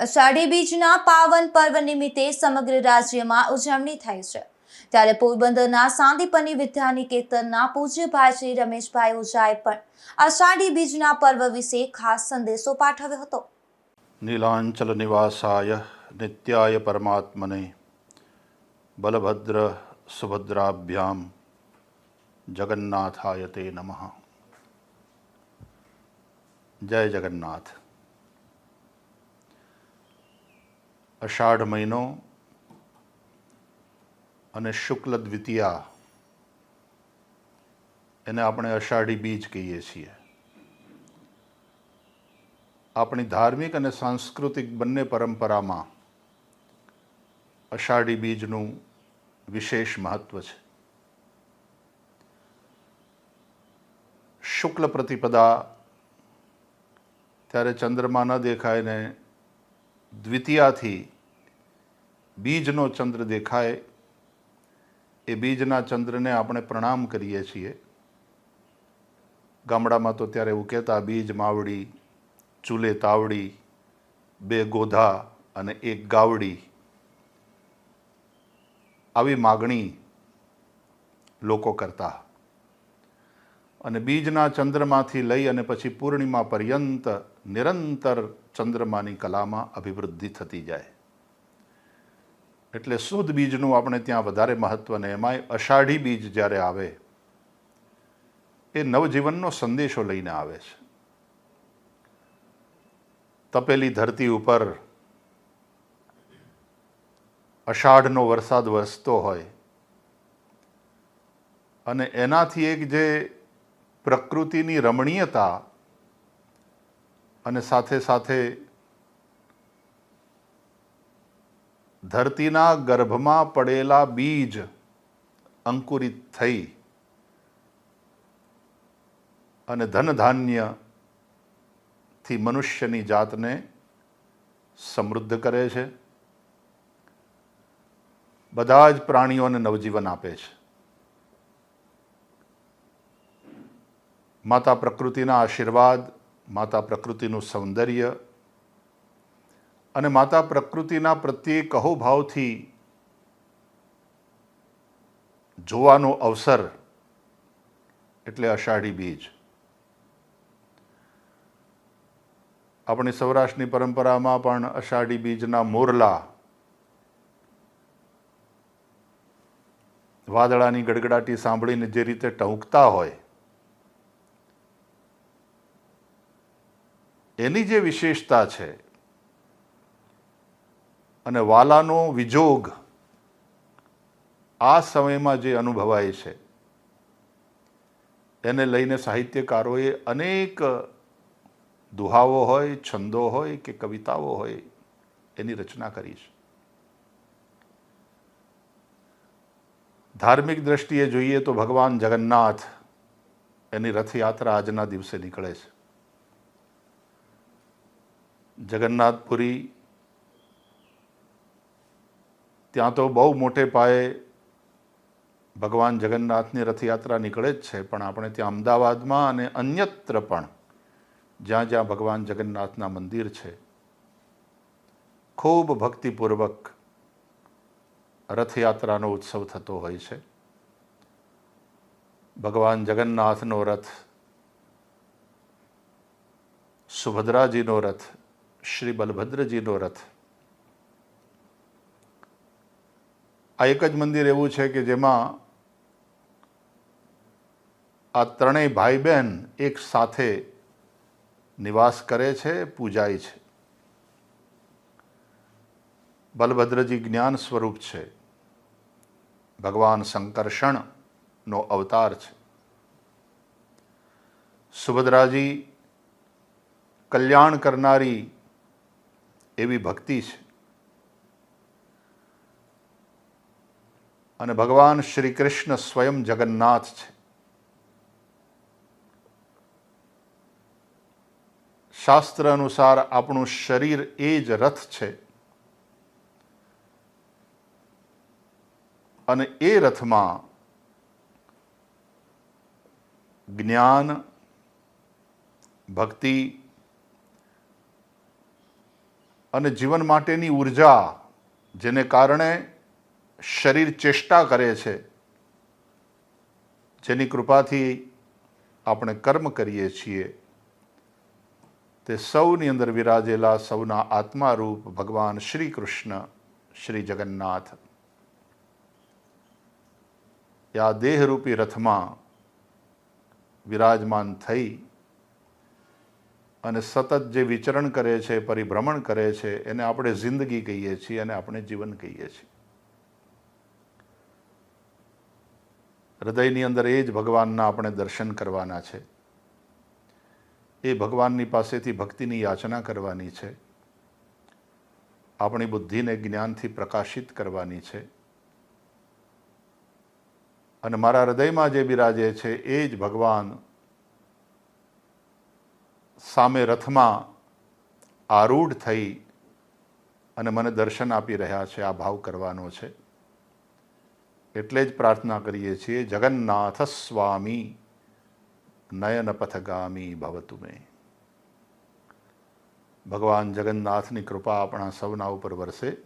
અષાઢી બીજના પાવન પર્વ નિમિત્તે સમગ્ર રાજ્યમાં ઉજવણી થઈ છે. ત્યારે પોરબંદરના સાંદીપની વિદ્યાનિકેતનના પૂજ્યભાઈ શ્રી રમેશભાઈ ઓઝાએ પણ અષાઢી બીજના પર્વ વિશે ખાસ સંદેશો પાઠવ્યો હતો. નીલાંચલ નિવાસાય નિત્યાય પરમાત્મને બલભદ્ર સુભદ્રાભ્યામ જગન્નાથાય તે નમઃ. જય જગન્નાથ. અષાઢ મહિનો અને શુક્લ દ્વિતીયા એને આપણે અષાઢી બીજ કહીએ છીએ. આપણી ધાર્મિક અને સાંસ્કૃતિક બંને પરંપરામાં અષાઢી બીજનું વિશેષ મહત્વ છે. શુક્લ પ્રતિપદા ત્યારે ચંદ્રમા ન દેખાય ને દ્વિતીયાથી બીજનો ચંદ્ર દેખાય એ બીજના ચંદ્રને આપણે પ્રણામ કરીએ છીએ. ગામડામાં તો ત્યારે એવું કહેતા, બીજ માવડી, ચૂલે તાવડી, બે ગોધા અને એક ગાવડી. આવી માગણી લોકો કરતા અને બીજના ચંદ્રમાંથી લઈ અને પછી પૂર્ણિમા પર્યંત નિરંતર ચંદ્રમાની કલામાં અભિવૃદ્ધિ થતી જાય. એટલે શુદ્ધ બીજનું આપણે ત્યાં વધારે મહત્વ, ને એમાંય અષાઢી બીજ જ્યારે આવે એ નવજીવનનો સંદેશો લઈને આવે છે. તપેલી ધરતી ઉપર અષાઢનો વરસાદ વરસતો હોય અને એનાથી એક જે પ્રકૃતિની રમણીયતા અને સાથે સાથે ધરતીના ગર્ભમાં પડેલા બીજ અંકુરિત થઈ અને ધન ધાન્યથી મનુષ્યની જાતને સમૃદ્ધ કરે છે. બધા જ પ્રાણીઓને નવજીવન આપે છે. માતા પ્રકૃતિના આશીર્વાદ, માતા પ્રકૃતિનું સૌંદર્ય અને માતા પ્રકૃતિના પ્રત્યે કહોભાવથી જોવાનો અવસર એટલે અષાઢી બીજ. આપણી સૌરાષ્ટ્રની પરંપરામાં પણ અષાઢી બીજના મોરલા વાદળાની ગડગડાટી સાંભળીને જે રીતે ટહુકતા હોય, એની જે વિશેષતા છે અને વાલાનો વિજોગ આ સમયમાં જે અનુભવાય છે એને લઈને સાહિત્યકારોએ અનેક દુહાઓ હોય, છંદો હોય કે કવિતાઓ હોય એની રચના કરી છે. ધાર્મિક દ્રષ્ટિએ જોઈએ તો ભગવાન જગન્નાથ એની રથયાત્રા આજના દિવસે નીકળે છે. જગન્નાથપુરી, ત્યાં તો બહુ મોટે પાયે ભગવાન જગન્નાથની રથયાત્રા નીકળે જ છે, પણ આપણે ત્યાં અમદાવાદમાં અને અન્યત્ર પણ જ્યાં જ્યાં ભગવાન જગન્નાથના મંદિર છે, ખૂબ ભક્તિપૂર્વક રથયાત્રાનો ઉત્સવ થતો હોય છે. ભગવાન જગન્નાથનો રથ, સુભદ્રાજીનો રથ, શ્રી બલભદ્રજીનો રથ. આ એક જ મંદિર એવું છે કે જેમાં આ ત્રણેય ભાઈ બહેન એક સાથે નિવાસ કરે છે, પૂજાય છે. બલભદ્રજી જ્ઞાન સ્વરૂપ છે, ભગવાન સંકર્ષણનો અવતાર છે. સુભદ્રાજી કલ્યાણ કરનારી એવી ભક્તિ છે અને ભગવાન શ્રી કૃષ્ણ સ્વયં જગન્નાથ છે. શાસ્ત્ર અનુસાર આપણું શરીર એ જ રથ છે અને એ રથમાં જ્ઞાન, ભક્તિ અને જીવન માટેની ઉર્જા, જેને કારણે શરીર ચેષ્ટા કરે છે, જેની કૃપાથી આપણે કર્મ કરીએ છીએ, તે સૌની અંદર વિરાજેલા સૌના આત્મારૂપ ભગવાન શ્રી કૃષ્ણ, શ્રી જગન્નાથ આ દેહરૂપી રથમાં વિરાજમાન થઈ અને સતત જે વિચરણ કરે છે, પરિભ્રમણ કરે છે, એને આપણે જિંદગી કહીએ છીએ અને આપણે જીવન કહીએ છીએ. હૃદયની અંદર એ જ ભગવાનના આપણે દર્શન કરવાના છે, એ ભગવાનની પાસેથી ભક્તિની યાચના કરવાની છે, આપણી બુદ્ધિને જ્ઞાનથી પ્રકાશિત કરવાની છે. અને મારા હૃદયમાં જે બિરાજે છે એ જ ભગવાન સામે રથમાં આરૂઢ થઈ અને મને દર્શન આપી રહ્યા છે, આ ભાવ કરવાનો છે. એટલે જ પ્રાર્થના કરીએ છીએ, જગન્નાથ સ્વામી નયન પથગામી ભવતુ મે. ભગવાન જગન્નાથની કૃપા આપણા સૌના ઉપર વરસે.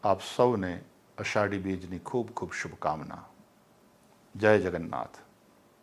આપ સૌને અષાઢી બીજની ખૂબ ખૂબ શુભકામના. જય જગન્નાથ.